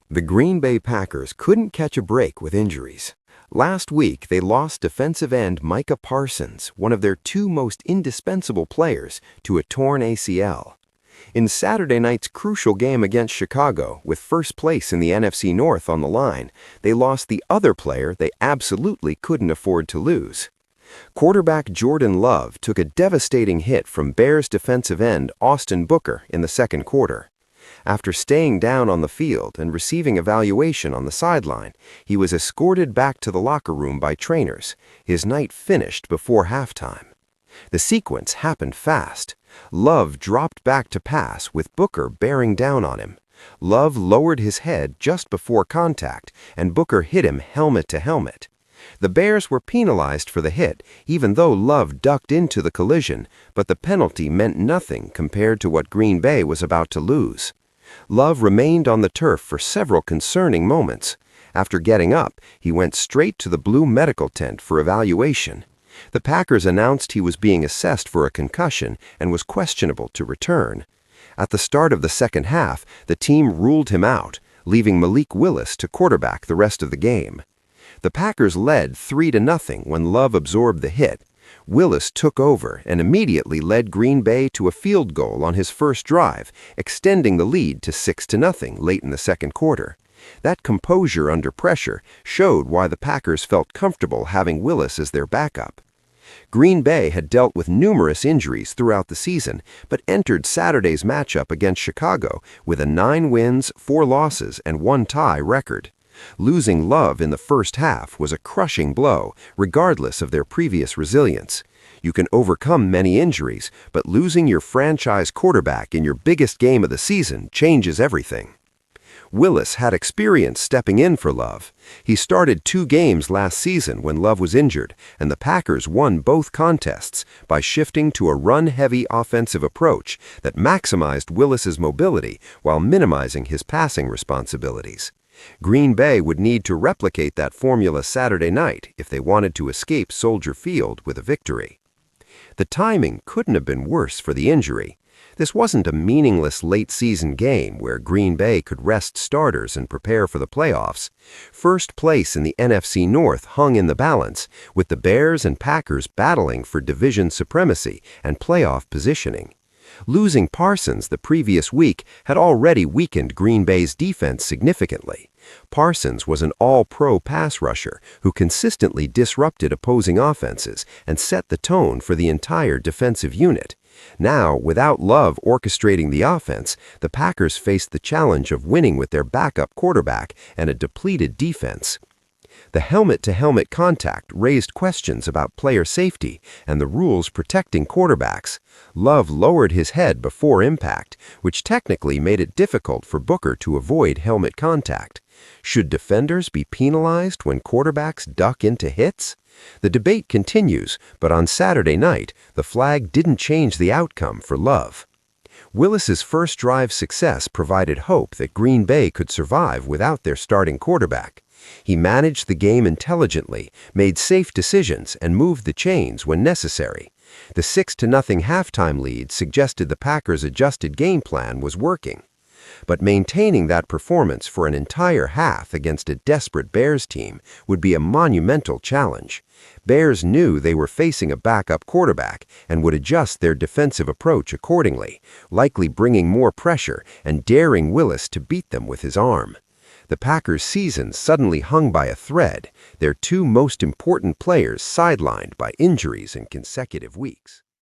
The Green Bay Packers couldn't catch a break with injuries. Last week, they lost defensive end Micah Parsons, one of their two most indispensable players, to a torn ACL. In Saturday night's crucial game against Chicago, with first place in the NFC North on the line, they lost the other player they absolutely couldn't afford to lose. Quarterback Jordan Love took a devastating hit from Bears defensive end Austin Booker in the second quarter. After staying down on the field and receiving evaluation on the sideline, he was escorted back to the locker room by trainers. His night finished before halftime. The sequence happened fast. Love dropped back to pass with Booker bearing down on him. Love lowered his head just before contact, and Booker hit him helmet to helmet. The Bears were penalized for the hit, even though Love ducked into the collision, but the penalty meant nothing compared to what Green Bay was about to lose. Love remained on the turf for several concerning moments. After getting up, he went straight to the blue medical tent for evaluation. The Packers announced he was being assessed for a concussion and was questionable to return. At the start of the second half, the team ruled him out, leaving Malik Willis to quarterback the rest of the game. The Packers led 3-0 when Love absorbed the hit. Willis took over and immediately led Green Bay to a field goal on his first drive, extending the lead to 6-0 late in the second quarter. That composure under pressure showed why the Packers felt comfortable having Willis as their backup. Green Bay had dealt with numerous injuries throughout the season, but entered Saturday's matchup against Chicago with a 9 wins, 4 losses, and 1 tie record. Losing Love in the first half was a crushing blow, regardless of their previous resilience. You can overcome many injuries, but losing your franchise quarterback in your biggest game of the season changes everything. Willis had experience stepping in for Love. He started 2 games last season when Love was injured, and the Packers won both contests by shifting to a run-heavy offensive approach that maximized Willis's mobility while minimizing his passing responsibilities. Green Bay would need to replicate that formula Saturday night if they wanted to escape Soldier Field with a victory. The timing couldn't have been worse for the injury. This wasn't a meaningless late-season game where Green Bay could rest starters and prepare for the playoffs. First place in the NFC North hung in the balance, with the Bears and Packers battling for division supremacy and playoff positioning. Losing Parsons the previous week had already weakened Green Bay's defense significantly. Parsons was an all-pro pass rusher who consistently disrupted opposing offenses and set the tone for the entire defensive unit. Now, without Love orchestrating the offense, the Packers faced the challenge of winning with their backup quarterback and a depleted defense. The helmet-to-helmet contact raised questions about player safety and the rules protecting quarterbacks. Love lowered his head before impact, which technically made it difficult for Booker to avoid helmet contact. Should defenders be penalized when quarterbacks duck into hits? The debate continues, but on Saturday night, the flag didn't change the outcome for Love. Willis's first drive success provided hope that Green Bay could survive without their starting quarterback. He managed the game intelligently, made safe decisions, and moved the chains when necessary. The 6-0 halftime lead suggested the Packers' adjusted game plan was working. But maintaining that performance for an entire half against a desperate Bears team would be a monumental challenge. Bears knew they were facing a backup quarterback and would adjust their defensive approach accordingly, likely bringing more pressure and daring Willis to beat them with his arm. The Packers' season suddenly hung by a thread, their 2 most important players sidelined by injuries in consecutive weeks.